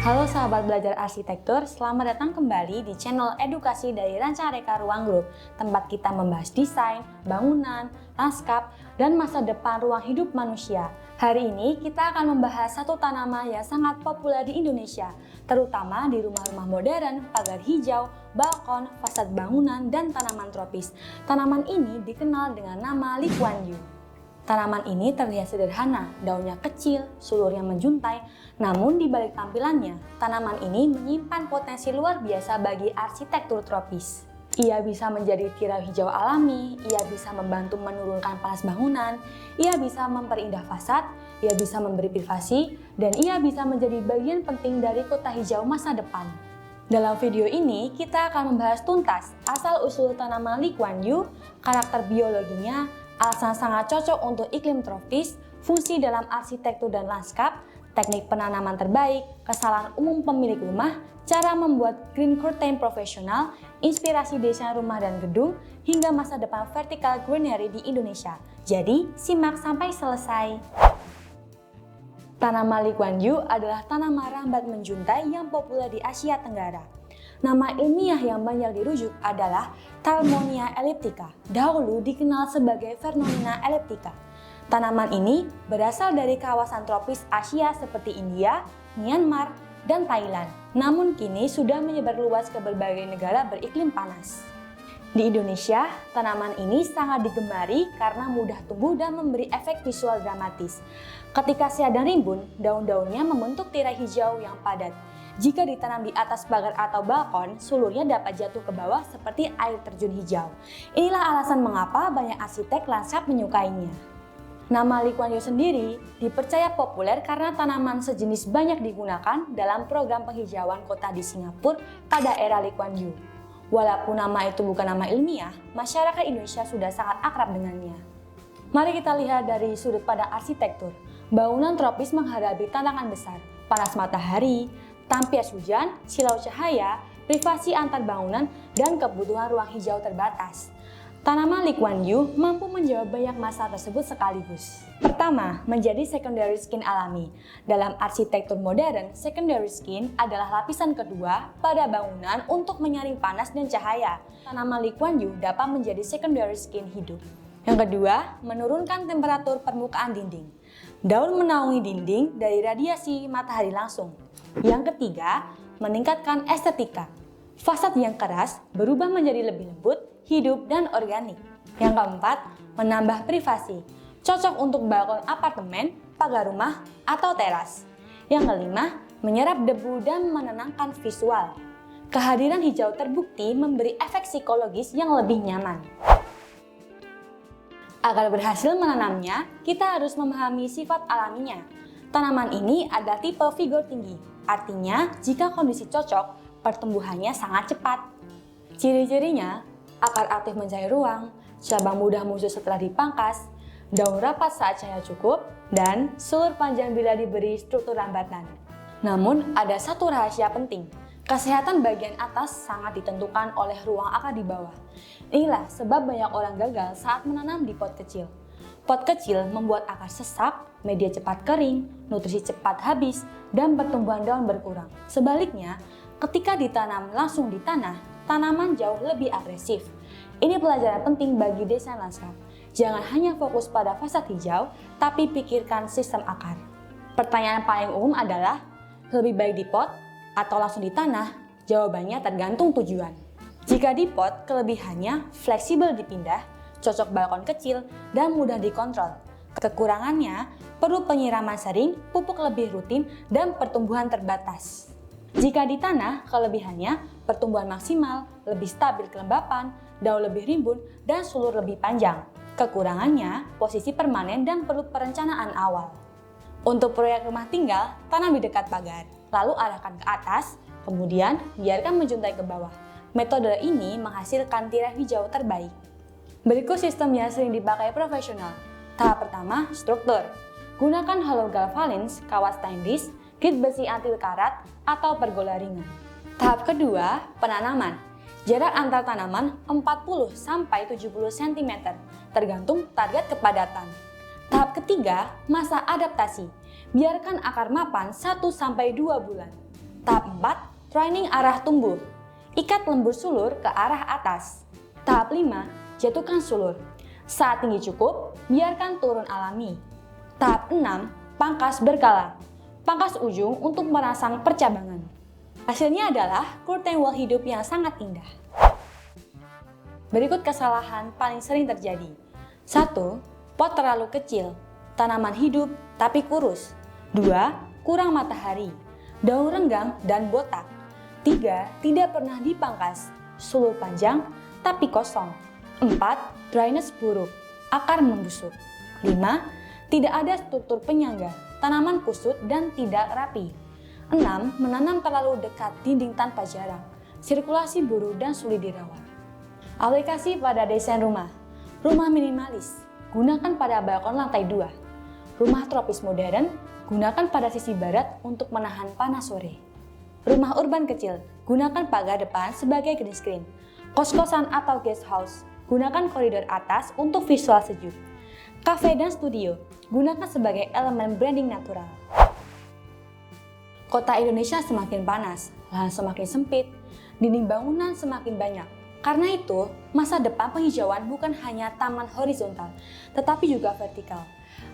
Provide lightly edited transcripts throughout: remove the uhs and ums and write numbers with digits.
Halo sahabat belajar arsitektur, selamat datang kembali di channel edukasi dari Rancareka Ruang Group, tempat kita membahas desain, bangunan, lanskap, dan masa depan ruang hidup manusia. Hari ini kita akan membahas satu tanaman yang sangat populer di Indonesia, terutama di rumah-rumah modern, pagar hijau, balkon, fasad bangunan, dan tanaman tropis. Tanaman ini dikenal dengan nama Lee Kuan Yew. Tanaman ini terlihat sederhana, daunnya kecil, sulurnya menjuntai, namun di balik tampilannya, tanaman ini menyimpan potensi luar biasa bagi arsitektur tropis. Ia bisa menjadi tirai hijau alami, ia bisa membantu menurunkan panas bangunan, ia bisa memperindah fasad, ia bisa memberi privasi, dan ia bisa menjadi bagian penting dari kota hijau masa depan. Dalam video ini, kita akan membahas tuntas asal-usul tanaman Lee Kuan Yew, karakter biologinya, alasan sangat cocok untuk iklim tropis, fungsi dalam arsitektur dan lanskap, teknik penanaman terbaik, kesalahan umum pemilik rumah, cara membuat green curtain profesional, inspirasi desain rumah dan gedung, hingga masa depan vertical greenery di Indonesia. Jadi, simak sampai selesai. Tanaman Lee Kuan Yew adalah tanaman rambat menjuntai yang populer di Asia Tenggara. Nama ilmiah yang banyak dirujuk adalah Thalmonia elliptica, dahulu dikenal sebagai Vernonia elliptica. Tanaman ini berasal dari kawasan tropis Asia seperti India, Myanmar, dan Thailand. Namun kini sudah menyebar luas ke berbagai negara beriklim panas. Di Indonesia, tanaman ini sangat digemari karena mudah tumbuh dan memberi efek visual dramatis. Ketika sedang rimbun, daun-daunnya membentuk tirai hijau yang padat. Jika ditanam di atas pagar atau balkon, sulurnya dapat jatuh ke bawah seperti air terjun hijau. Inilah alasan mengapa banyak arsitek lanskap menyukainya. Nama Lee Kuan Yew sendiri dipercaya populer karena tanaman sejenis banyak digunakan dalam program penghijauan kota di Singapura pada era Lee Kuan Yew. Walaupun nama itu bukan nama ilmiah, masyarakat Indonesia sudah sangat akrab dengannya. Mari kita lihat dari sudut pandang arsitektur. Bangunan tropis menghadapi tantangan besar, panas matahari, tampias hujan, silau cahaya, privasi antar bangunan, dan kebutuhan ruang hijau terbatas. Tanaman Lee Kuan Yew mampu menjawab banyak masalah tersebut sekaligus. Pertama, menjadi secondary skin alami. Dalam arsitektur modern, secondary skin adalah lapisan kedua pada bangunan untuk menyaring panas dan cahaya. Tanaman Lee Kuan Yew dapat menjadi secondary skin hidup. Yang kedua, menurunkan temperatur permukaan dinding. Daun menaungi dinding dari radiasi matahari langsung. Yang ketiga, meningkatkan estetika. Fasad yang keras berubah menjadi lebih lembut, hidup, dan organik. Yang keempat, menambah privasi. Cocok untuk balkon apartemen, pagar rumah, atau teras. Yang kelima, menyerap debu dan menenangkan visual. Kehadiran hijau terbukti memberi efek psikologis yang lebih nyaman. Agar berhasil menanamnya, kita harus memahami sifat alaminya. Tanaman ini adalah tipe figur tinggi, artinya jika kondisi cocok, pertumbuhannya sangat cepat. Ciri-cirinya, akar aktif mencari ruang, cabang mudah muncul setelah dipangkas, daun rapat saat cahaya cukup, dan sulur panjang bila diberi struktur rambatan. Namun, ada satu rahasia penting. Kesehatan bagian atas sangat ditentukan oleh ruang akar di bawah. Inilah sebab banyak orang gagal saat menanam di pot kecil. Pot kecil membuat akar sesak, media cepat kering, nutrisi cepat habis, dan pertumbuhan daun berkurang. Sebaliknya, ketika ditanam langsung di tanah, tanaman jauh lebih agresif. Ini pelajaran penting bagi desain lanskap. Jangan hanya fokus pada fasad hijau, tapi pikirkan sistem akar. Pertanyaan paling umum adalah, lebih baik di pot atau langsung di tanah? Jawabannya tergantung tujuan. Jika di pot, kelebihannya fleksibel dipindah, cocok balkon kecil, dan mudah dikontrol. Kekurangannya, perlu penyiraman sering, pupuk lebih rutin, dan pertumbuhan terbatas. Jika di tanah, kelebihannya pertumbuhan maksimal, lebih stabil kelembapan, daun lebih rimbun, dan sulur lebih panjang. Kekurangannya, posisi permanen dan perlu perencanaan awal. Untuk proyek rumah tinggal, tanam di dekat pagar, lalu arahkan ke atas, kemudian biarkan menjuntai ke bawah. Metode ini menghasilkan tirai hijau terbaik. Berikut sistem yang sering dipakai profesional. Tahap pertama, struktur. Gunakan hollow galvanins, kawat stainless, kit besi anti karat, atau pergola ringan. Tahap kedua, penanaman. Jarak antar tanaman 40-70 cm, tergantung target kepadatan. Tahap ketiga, masa adaptasi. Biarkan akar mapan 1-2 bulan. Tahap 4, training arah tumbuh. Ikat lembur sulur ke arah atas. Tahap 5, jatuhkan sulur. Saat tinggi cukup, biarkan turun alami. Tahap 6, pangkas berkala. Pangkas ujung untuk merangsang percabangan. Hasilnya adalah curtain wall hidup yang sangat indah. Berikut kesalahan paling sering terjadi. 1. Pot terlalu kecil. Tanaman hidup tapi kurus. 2. Kurang matahari. Daun renggang dan botak. 3. Tidak pernah dipangkas. Sulur panjang tapi kosong. 4. Drainase buruk. Akar membusuk. 5. Tidak ada struktur penyangga. Tanaman kusut dan tidak rapi. 6. Menanam terlalu dekat dinding tanpa jarak. Sirkulasi buruk dan sulit dirawat. Aplikasi pada desain rumah. Rumah minimalis, gunakan pada balkon lantai 2. Rumah tropis modern, gunakan pada sisi barat untuk menahan panas sore. Rumah urban kecil, gunakan pagar depan sebagai green screen. Kos-kosan atau guest house, gunakan koridor atas untuk visual sejuk. Cafe dan studio, gunakan sebagai elemen branding natural. Kota Indonesia semakin panas, lahan semakin sempit, dinding bangunan semakin banyak. Karena itu, masa depan penghijauan bukan hanya taman horizontal, tetapi juga vertikal.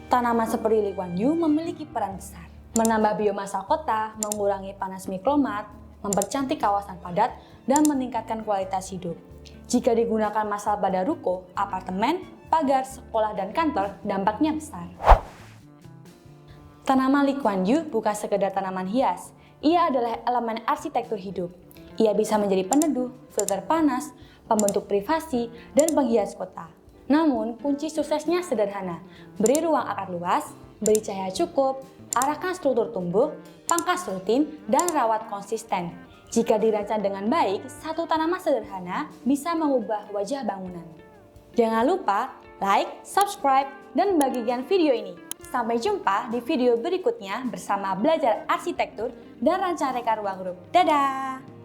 Tanaman seperti Lee Kuan Yew memiliki peran besar. Menambah biomasa kota, mengurangi panas mikromat, mempercantik kawasan padat, dan meningkatkan kualitas hidup. Jika digunakan massal pada ruko, apartemen, pagar, sekolah, dan kantor, dampaknya besar. Tanaman Lee Kuan Yew bukan sekedar tanaman hias, ia adalah elemen arsitektur hidup. Ia bisa menjadi peneduh, filter panas, pembentuk privasi, dan penghias kota. Namun, kunci suksesnya sederhana. Beri ruang akar luas, beri cahaya cukup, arahkan struktur tumbuh, pangkas rutin, dan rawat konsisten. Jika dirancang dengan baik, satu tanaman sederhana bisa mengubah wajah bangunan. Jangan lupa like, subscribe, dan bagikan video ini. Sampai jumpa di video berikutnya bersama belajar arsitektur dan rancangan reka ruang grup. Dadah!